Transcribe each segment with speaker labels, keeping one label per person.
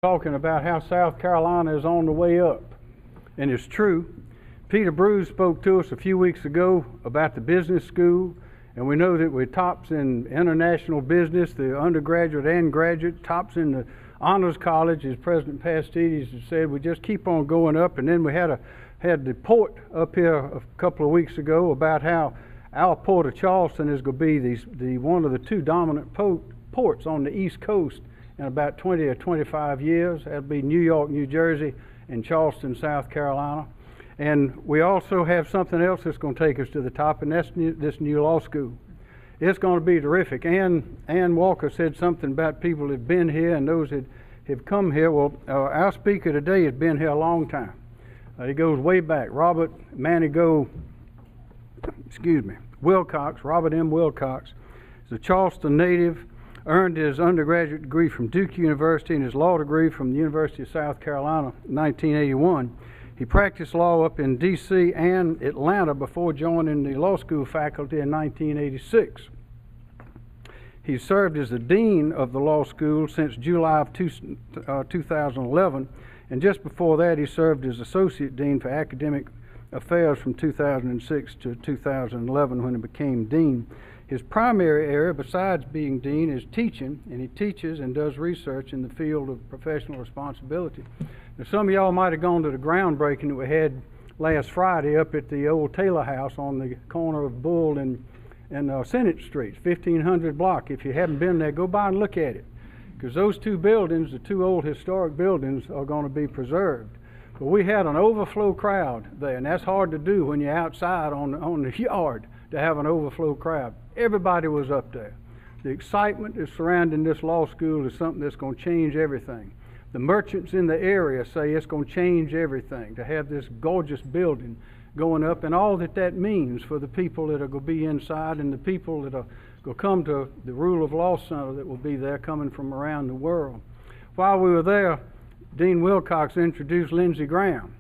Speaker 1: talking about how South Carolina is on the way up, and it's true. Peter Bruce spoke to us a few weeks ago about the business school, and we know that we're tops in international business, the undergraduate and graduate, tops in the honors college, as President Pastides has said. We just keep on going up. And then we had the port up here a couple of weeks ago about how our port of Charleston is going to be the one of the two dominant ports on the East Coast in about 20 or 25 years. That'll be New York, New Jersey, and Charleston, South Carolina. And we also have something else that's going to take us to the top, and that's this new law school. It's going to be terrific. Ann Walker said something about people that have been here and those that have come here. Well, our speaker today has been here a long time. He goes way back. Robert Wilcox, Robert M. Wilcox, is a Charleston native, earned his undergraduate degree from Duke University and his law degree from the University of South Carolina in 1981. He practiced law up in D.C. and Atlanta before joining the law school faculty in 1986. He served as the dean of the law school since July of 2011, and just before that he served as associate dean for academic affairs from 2006 to 2011 when he became dean. His primary area, besides being dean, is teaching, and he teaches and does research in the field of professional responsibility. Now, some of y'all might have gone to the groundbreaking that we had last Friday up at the old Taylor House on the corner of Bull and Senate Streets, 1500 block. If you haven't been there, go by and look at it, because those two buildings, the two old historic buildings, are going to be preserved. But we had an overflow crowd there, and that's hard to do when you're outside on the yard, to have an overflow crowd. Everybody was up there. The excitement that's surrounding this law school is something that's going to change everything. The merchants in the area say it's going to change everything to have this gorgeous building going up, and all that means for the people that are going to be inside and the people that are going to come to the Rule of Law Center that will be there coming from around the world. While we were there, Dean Wilcox introduced Lindsey Graham,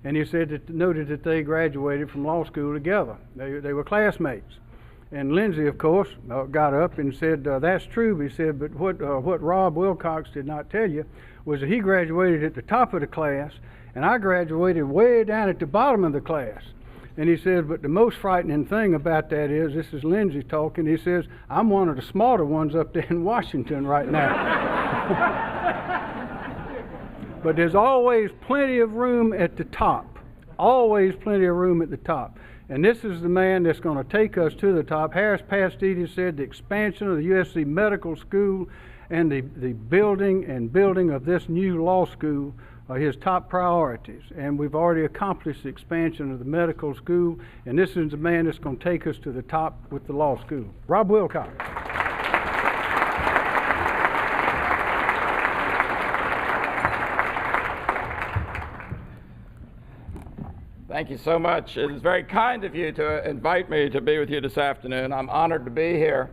Speaker 1: and he noted that they graduated from law school together. They were classmates. And Lindsey, of course, got up and said, that's true. But he said, but what Rob Wilcox did not tell you was that he graduated at the top of the class, and I graduated way down at the bottom of the class. And he said, but the most frightening thing about that is, this is Lindsey talking, he says, I'm one of the smarter ones up there in Washington right now. But there's always plenty of room at the top. Always plenty of room at the top. And this is the man that's going to take us to the top. Harris Pastides said the expansion of the USC Medical School and the building of this new law school are his top priorities. And we've already accomplished the expansion of the medical school. And this is the man that's going to take us to the top with the law school. Rob Wilcox.
Speaker 2: Thank you so much. It is very kind of you to invite me to be with you this afternoon. I'm honored to be here.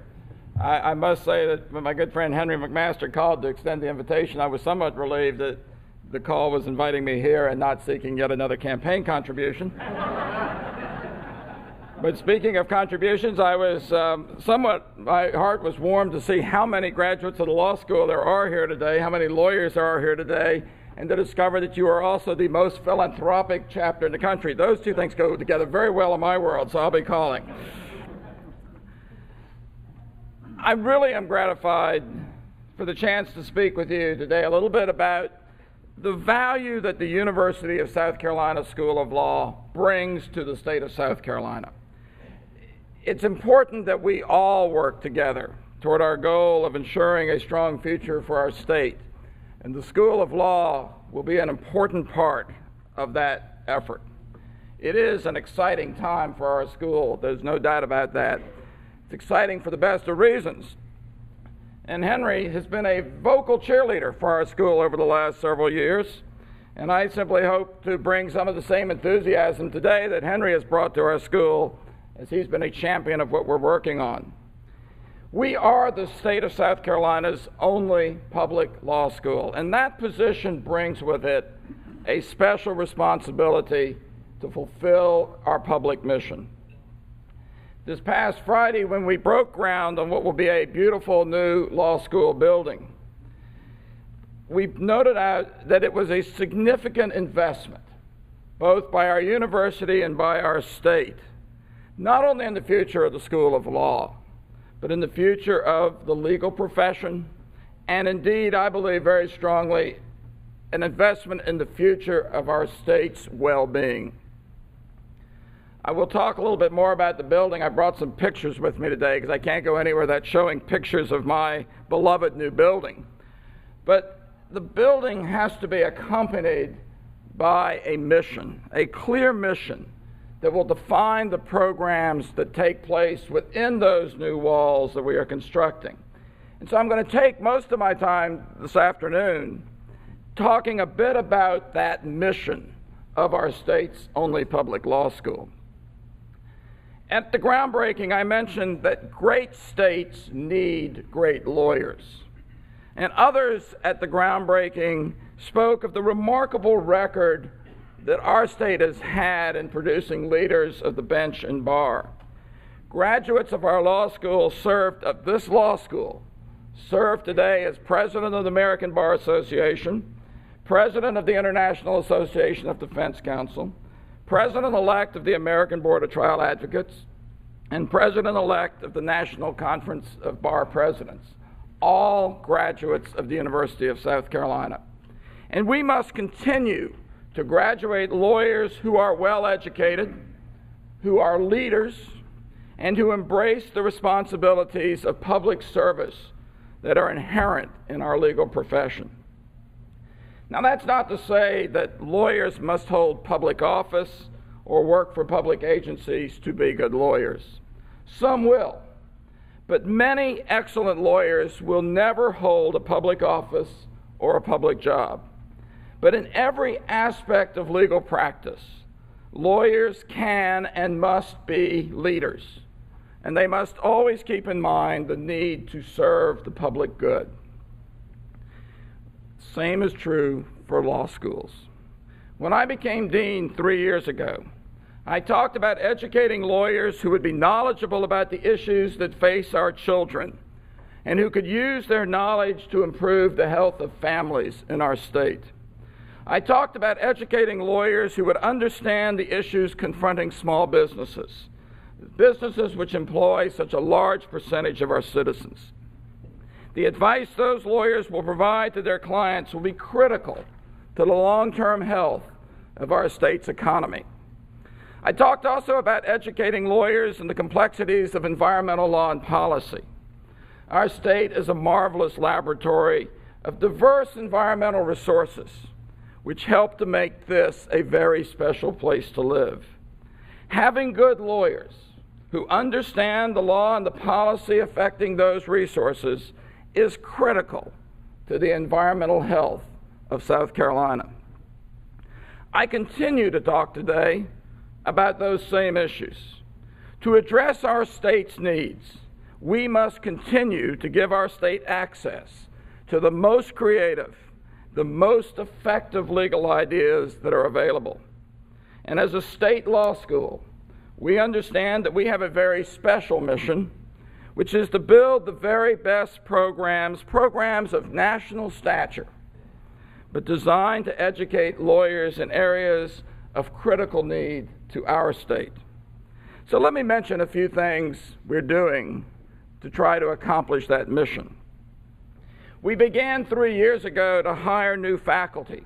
Speaker 2: I must say that when my good friend Henry McMaster called to extend the invitation, I was somewhat relieved that the call was inviting me here and not seeking yet another campaign contribution. But speaking of contributions, I was my heart was warmed to see how many graduates of the law school there are here today, how many lawyers there are here today, and to discover that you are also the most philanthropic chapter in the country. Those two things go together very well in my world, so I'll be calling. I really am gratified for the chance to speak with you today a little bit about the value that the University of South Carolina School of Law brings to the state of South Carolina. It's important that we all work together toward our goal of ensuring a strong future for our state. And the School of Law will be an important part of that effort. It is an exciting time for our school. There's no doubt about that. It's exciting for the best of reasons. And Henry has been a vocal cheerleader for our school over the last several years. And I simply hope to bring some of the same enthusiasm today that Henry has brought to our school, as he's been a champion of what we're working on. We are the state of South Carolina's only public law school, and that position brings with it a special responsibility to fulfill our public mission. This past Friday, when we broke ground on what will be a beautiful new law school building, we've noted out that it was a significant investment, both by our university and by our state, not only in the future of the School of Law, but in the future of the legal profession, and indeed, I believe very strongly, an investment in the future of our state's well-being. I will talk a little bit more about the building. I brought some pictures with me today because I can't go anywhere without showing pictures of my beloved new building. But the building has to be accompanied by a mission, a clear mission that will define the programs that take place within those new walls that we are constructing. And so I'm going to take most of my time this afternoon talking a bit about that mission of our state's only public law school. At the groundbreaking, I mentioned that great states need great lawyers. And others at the groundbreaking spoke of the remarkable record that our state has had in producing leaders of the bench and bar. Graduates of our law school of this law school serve today as president of the American Bar Association, president of the International Association of Defense Counsel, president-elect of the American Board of Trial Advocates, and president-elect of the National Conference of Bar Presidents, all graduates of the University of South Carolina. And we must continue to graduate lawyers who are well-educated, who are leaders, and who embrace the responsibilities of public service that are inherent in our legal profession. Now, that's not to say that lawyers must hold public office or work for public agencies to be good lawyers. Some will, but many excellent lawyers will never hold a public office or a public job. But in every aspect of legal practice, lawyers can and must be leaders, and they must always keep in mind the need to serve the public good. Same is true for law schools. When I became dean 3 years ago, I talked about educating lawyers who would be knowledgeable about the issues that face our children and who could use their knowledge to improve the health of families in our state. I talked about educating lawyers who would understand the issues confronting small businesses, businesses which employ such a large percentage of our citizens. The advice those lawyers will provide to their clients will be critical to the long-term health of our state's economy. I talked also about educating lawyers in the complexities of environmental law and policy. Our state is a marvelous laboratory of diverse environmental resources, which help to make this a very special place to live. Having good lawyers who understand the law and the policy affecting those resources is critical to the environmental health of South Carolina. I continue to talk today about those same issues. To address our state's needs, we must continue to give our state access to the most creative, the most effective legal ideas that are available. And as a state law school, we understand that we have a very special mission, which is to build the very best programs of national stature, but designed to educate lawyers in areas of critical need to our state. So let me mention a few things we're doing to try to accomplish that mission. We began 3 years ago to hire new faculty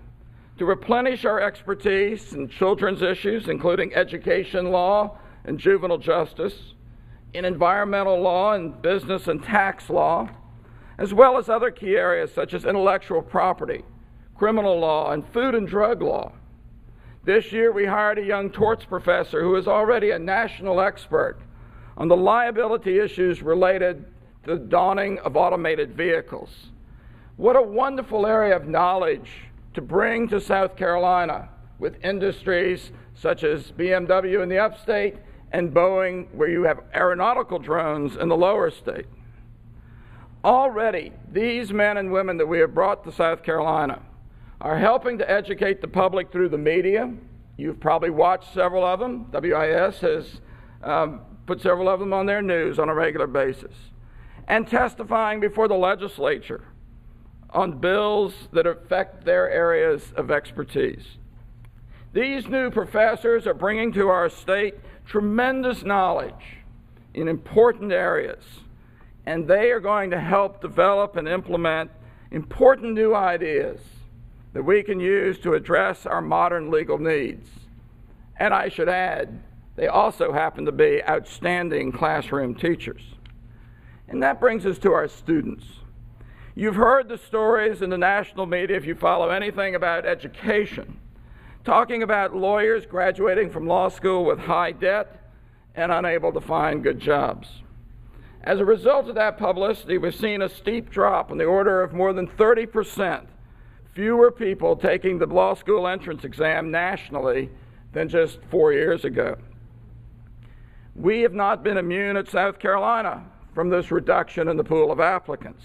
Speaker 2: to replenish our expertise in children's issues, including education law and juvenile justice, in environmental law and business and tax law, as well as other key areas such as intellectual property, criminal law, and food and drug law. This year we hired a young torts professor who is already a national expert on the liability issues related to the dawning of automated vehicles. What a wonderful area of knowledge to bring to South Carolina with industries such as BMW in the upstate and Boeing, where you have aeronautical drones in the lower state. Already, these men and women that we have brought to South Carolina are helping to educate the public through the media. You've probably watched several of them. WIS has put several of them on their news on a regular basis. And testifying before the legislature on bills that affect their areas of expertise. These new professors are bringing to our state tremendous knowledge in important areas, and they are going to help develop and implement important new ideas that we can use to address our modern legal needs. And I should add, they also happen to be outstanding classroom teachers. And that brings us to our students. You've heard the stories in the national media, if you follow anything about education, talking about lawyers graduating from law school with high debt and unable to find good jobs. As a result of that publicity, we've seen a steep drop in the order of more than 30%, fewer people taking the law school entrance exam nationally than just 4 years ago. We have not been immune at South Carolina from this reduction in the pool of applicants,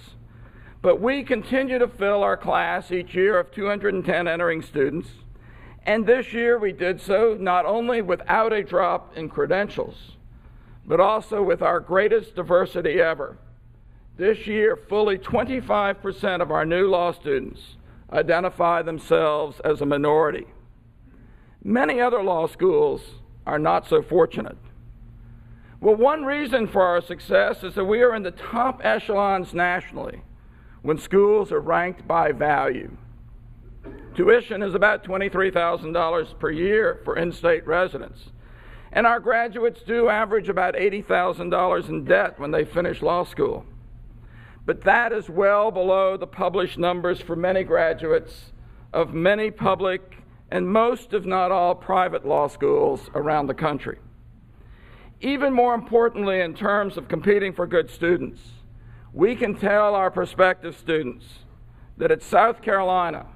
Speaker 2: but we continue to fill our class each year of 210 entering students, and this year we did so not only without a drop in credentials, but also with our greatest diversity ever. This year, fully 25% of our new law students identify themselves as a minority. Many other law schools are not so fortunate. Well, one reason for our success is that we are in the top echelons nationally when schools are ranked by value. Tuition is about $23,000 per year for in-state residents, and our graduates do average about $80,000 in debt when they finish law school. But that is well below the published numbers for many graduates of many public and most, if not all, private law schools around the country. Even more importantly, in terms of competing for good students, we can tell our prospective students that at South Carolina,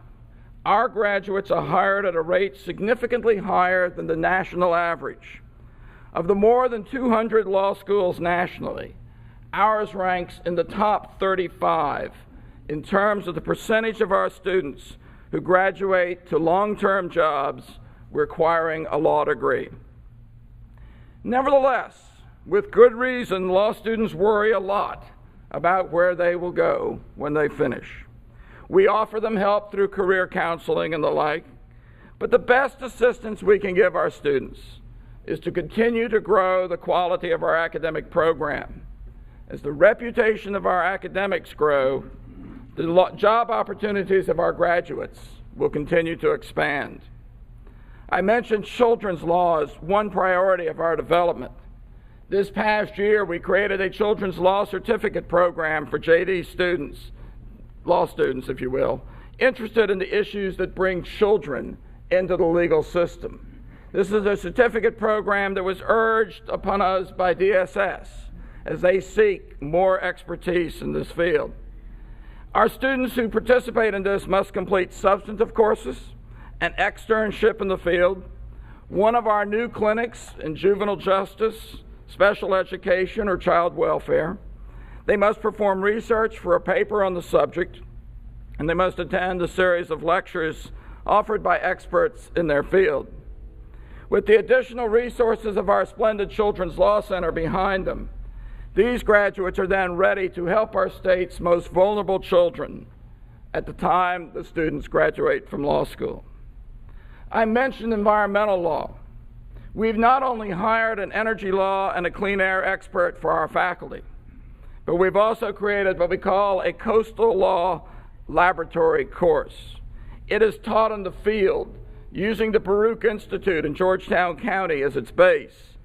Speaker 2: our graduates are hired at a rate significantly higher than the national average. Of the more than 200 law schools nationally, ours ranks in the top 35 in terms of the percentage of our students who graduate to long-term jobs requiring a law degree. Nevertheless, with good reason, law students worry a lot about where they will go when they finish. We offer them help through career counseling and the like, but the best assistance we can give our students is to continue to grow the quality of our academic program. As the reputation of our academics grow, the job opportunities of our graduates will continue to expand. I mentioned children's law as one priority of our development. This past year, we created a children's law certificate program for JD students, law students, if you will, interested in the issues that bring children into the legal system. This is a certificate program that was urged upon us by DSS as they seek more expertise in this field. Our students who participate in this must complete substantive courses, an externship in the field, one of our new clinics in juvenile justice, special education, or child welfare. They must perform research for a paper on the subject, and they must attend a series of lectures offered by experts in their field. With the additional resources of our splendid Children's Law Center behind them, these graduates are then ready to help our state's most vulnerable children at the time the students graduate from law school. I mentioned environmental law. We've not only hired an energy law and a clean air expert for our faculty, but we've also created what we call a coastal law laboratory course. It is taught in the field using the Baruch Institute in Georgetown County as its base,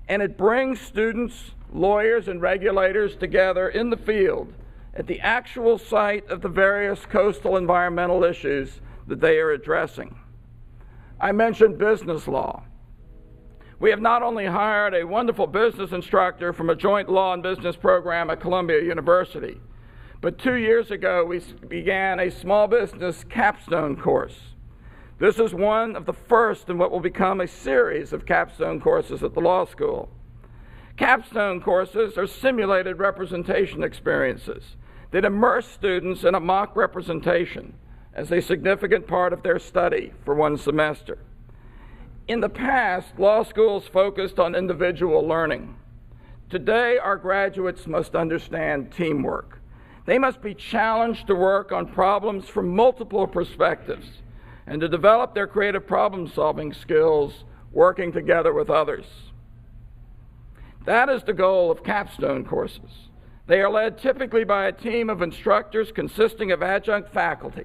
Speaker 2: and it brings students, lawyers, and regulators together in the field at the actual site of the various coastal environmental issues that they are addressing. I mentioned business law. We have not only hired a wonderful business instructor from a joint law and business program at Columbia University, but 2 years ago we began a small business capstone course. This is one of the first in what will become a series of capstone courses at the law school. Capstone courses are simulated representation experiences that immerse students in a mock representation as a significant part of their study for one semester. In the past, law schools focused on individual learning. Today, our graduates must understand teamwork. They must be challenged to work on problems from multiple perspectives and to develop their creative problem-solving skills working together with others. That is the goal of capstone courses. They are led typically by a team of instructors consisting of adjunct faculty,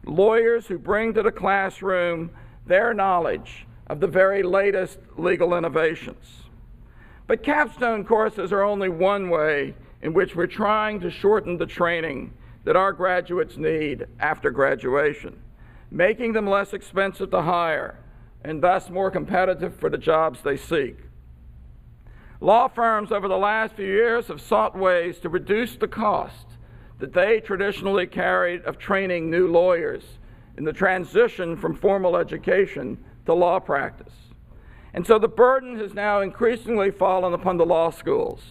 Speaker 2: lawyers who bring to the classroom their knowledge of the very latest legal innovations. But capstone courses are only one way in which we're trying to shorten the training that our graduates need after graduation, making them less expensive to hire and thus more competitive for the jobs they seek. Law firms over the last few years have sought ways to reduce the cost that they traditionally carried of training new lawyers in the transition from formal education to law practice. And so the burden has now increasingly fallen upon the law schools,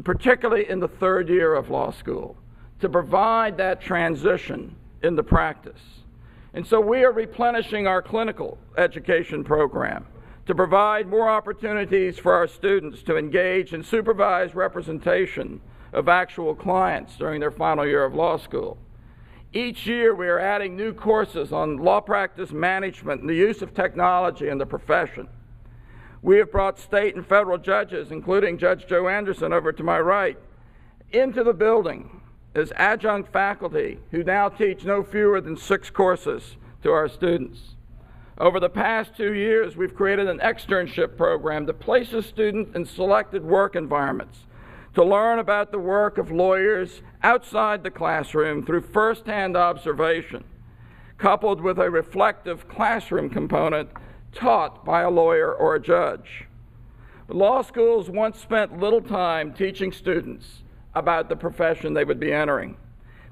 Speaker 2: particularly in the third year of law school, to provide that transition into practice. And so we are replenishing our clinical education program to provide more opportunities for our students to engage in supervised representation of actual clients during their final year of law school. Each year we are adding new courses on law practice management and the use of technology in the profession. We have brought state and federal judges, including Judge Joe Anderson over to my right, into the building as adjunct faculty who now teach no fewer than 6 courses to our students. Over the past 2 years, we've created an externship program that places students in selected work environments to learn about the work of lawyers outside the classroom through firsthand observation, coupled with a reflective classroom component taught by a lawyer or a judge. Law schools once spent little time teaching students about the profession they would be entering.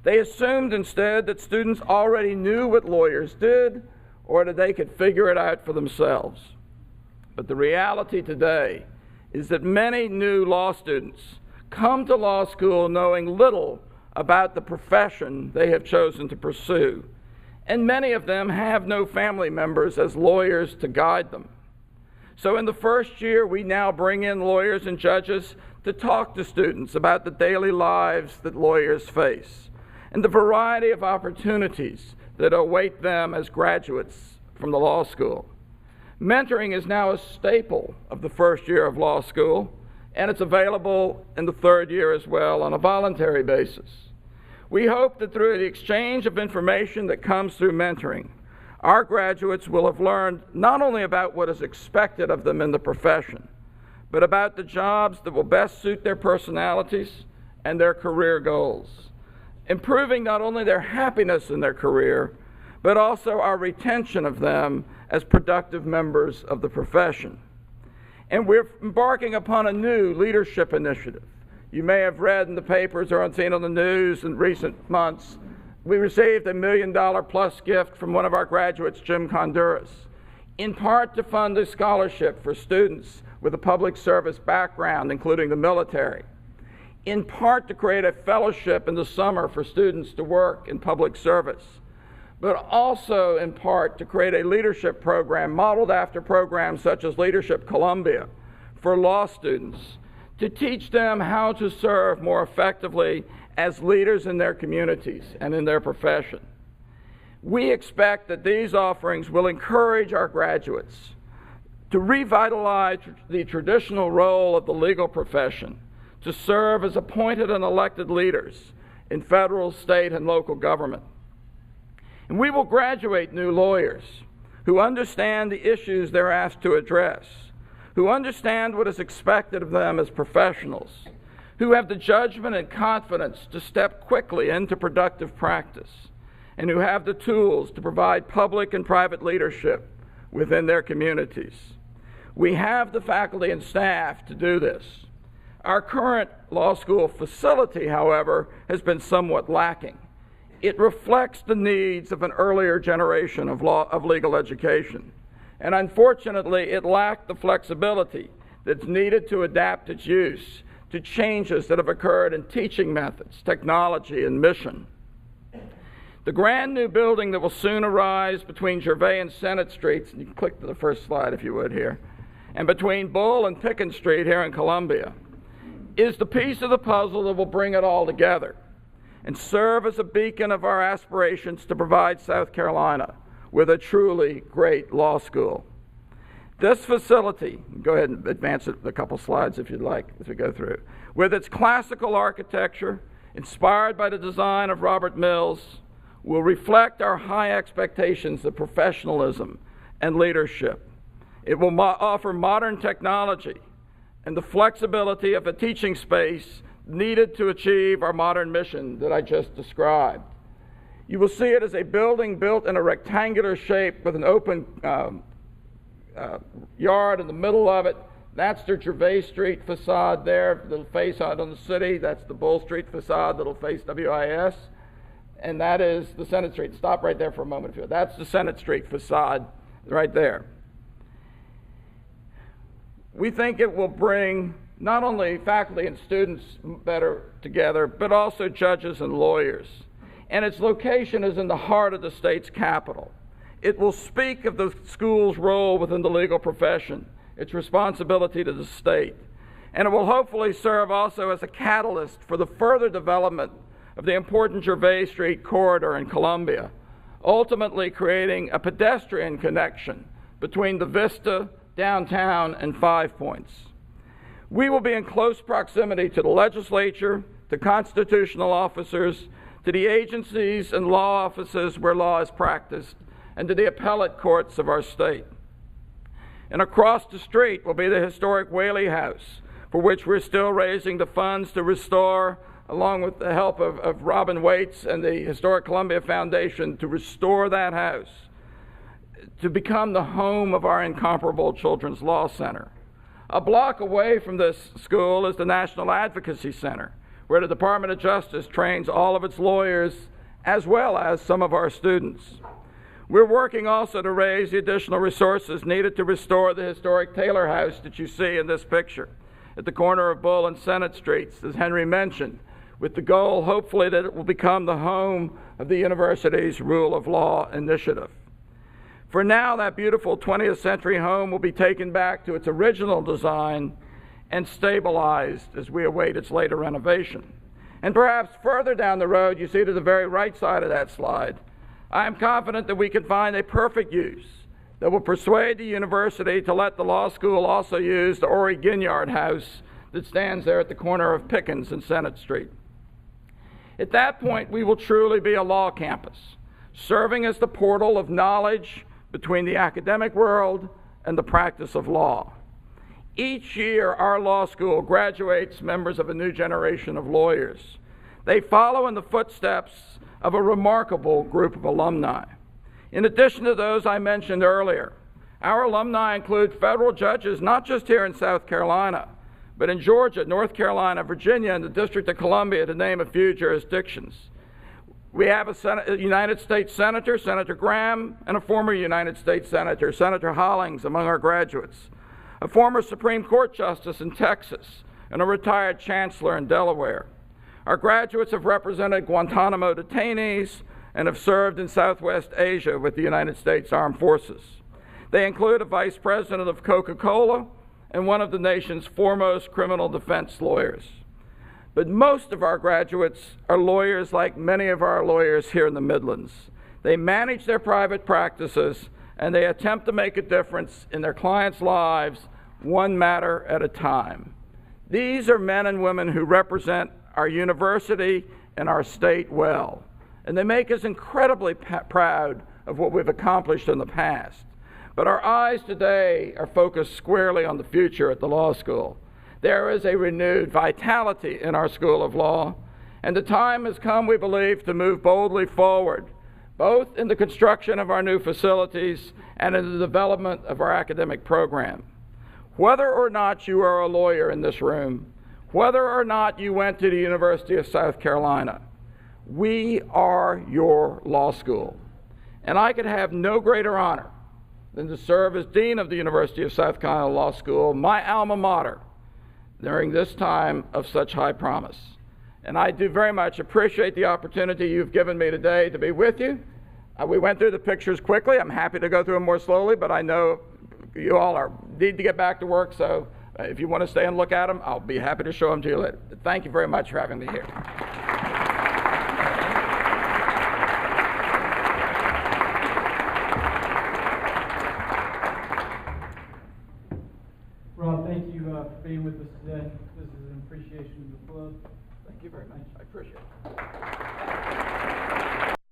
Speaker 2: They assumed instead that students already knew what lawyers did or that they could figure it out for themselves. But the reality today is that many new law students come to law school knowing little about the profession they have chosen to pursue, and many of them have no family members as lawyers to guide them. So in the first year, we now bring in lawyers and judges to talk to students about the daily lives that lawyers face and the variety of opportunities that await them as graduates from the law school. Mentoring is now a staple of the first year of law school, and it's available in the third year as well on a voluntary basis. We hope that through the exchange of information that comes through mentoring, our graduates will have learned not only about what is expected of them in the profession, but about the jobs that will best suit their personalities and their career goals, improving not only their happiness in their career, but also our retention of them as productive members of the profession. And we're embarking upon a new leadership initiative. You may have read in the papers or seen on the news in recent months, we received a $1 million+ gift from one of our graduates, Jim Konduras, in part to fund a scholarship for students with a public service background, including the military, in part to create a fellowship in the summer for students to work in public service, but also in part to create a leadership program modeled after programs such as Leadership Columbia for law students to teach them how to serve more effectively as leaders in their communities and in their profession. We expect that these offerings will encourage our graduates to revitalize the traditional role of the legal profession to serve as appointed and elected leaders in federal, state, and local government. And we will graduate new lawyers who understand the issues they're asked to address, who understand what is expected of them as professionals, who have the judgment and confidence to step quickly into productive practice, and who have the tools to provide public and private leadership within their communities. We have the faculty and staff to do this. Our current law school facility, however, has been somewhat lacking. It reflects the needs of an earlier generation of legal education. And unfortunately, it lacked the flexibility that's needed to adapt its use to changes that have occurred in teaching methods, technology, and mission. The brand new building that will soon arise between Gervais and Senate Streets, and you can click to the first slide if you would here, and between Bull and Pickens Street here in Columbia, is the piece of the puzzle that will bring it all together. and serve as a beacon of our aspirations to provide South Carolina with a truly great law school. This facility, go ahead and advance it a couple slides if you'd like as we go through, with its classical architecture, inspired by the design of Robert Mills, will reflect our high expectations of professionalism and leadership. It will offer modern technology and the flexibility of a teaching space needed to achieve our modern mission that I just described. You will see it as a building built in a rectangular shape with an open yard in the middle of it. That's the Gervais Street facade there that'll face out on the city. That's the Bull Street facade that'll face WIS. And that is the Senate Street. Stop right there for a moment if you will. That's the Senate Street facade right there. We think it will bring not only faculty and students better together, but also judges and lawyers. And its location is in the heart of the state's capital. It will speak of the school's role within the legal profession, its responsibility to the state, and it will hopefully serve also as a catalyst for the further development of the important Gervais Street corridor in Columbia, ultimately creating a pedestrian connection between the Vista, downtown, and Five Points. We will be in close proximity to the legislature, to constitutional officers, to the agencies and law offices where law is practiced, and to the appellate courts of our state. And across the street will be the historic Whaley House, for which we're still raising the funds to restore, along with the help of Robin Waits and the Historic Columbia Foundation, to restore that house, to become the home of our incomparable Children's Law Center. A block away from this school is the National Advocacy Center, where the Department of Justice trains all of its lawyers, as well as some of our students. We're working also to raise the additional resources needed to restore the historic Taylor House that you see in this picture at the corner of Bull and Senate Streets, as Henry mentioned, with the goal, hopefully, that it will become the home of the university's Rule of Law initiative. For now, that beautiful 20th century home will be taken back to its original design and stabilized as we await its later renovation. And perhaps further down the road, you see to the very right side of that slide, I am confident that we can find a perfect use that will persuade the university to let the law school also use the Ori Ginyard House that stands there at the corner of Pickens and Senate Street. At that point, we will truly be a law campus, serving as the portal of knowledge between the academic world and the practice of law. Each year, our law school graduates members of a new generation of lawyers. They follow in the footsteps of a remarkable group of alumni. In addition to those I mentioned earlier, our alumni include federal judges not just here in South Carolina, but in Georgia, North Carolina, Virginia, and the District of Columbia, to name a few jurisdictions. We have a United States Senator, Senator Graham, and a former United States Senator, Senator Hollings, among our graduates, a former Supreme Court Justice in Texas, and a retired Chancellor in Delaware. Our graduates have represented Guantanamo detainees and have served in Southwest Asia with the United States Armed Forces. They include a Vice President of Coca-Cola and one of the nation's foremost criminal defense lawyers. But most of our graduates are lawyers like many of our lawyers here in the Midlands. They manage their private practices and they attempt to make a difference in their clients' lives, one matter at a time. These are men and women who represent our university and our state well, and they make us incredibly proud of what we've accomplished in the past. But our eyes today are focused squarely on the future at the law school. There is a renewed vitality in our School of Law, and the time has come, we believe, to move boldly forward, both in the construction of our new facilities and in the development of our academic program. Whether or not you are a lawyer in this room, whether or not you went to the University of South Carolina, we are your law school. And I could have no greater honor than to serve as Dean of the University of South Carolina Law School, my alma mater, during this time of such high promise. And I do very much appreciate the opportunity you've given me today to be with you. We went through the pictures quickly. I'm happy to go through them more slowly, but I know you all need to get back to work, so if you want to stay and look at them, I'll be happy to show them to you later. Thank you very much for having me here.
Speaker 3: for being with us today. This is an appreciation of the club.
Speaker 2: Thank you very much. I appreciate it.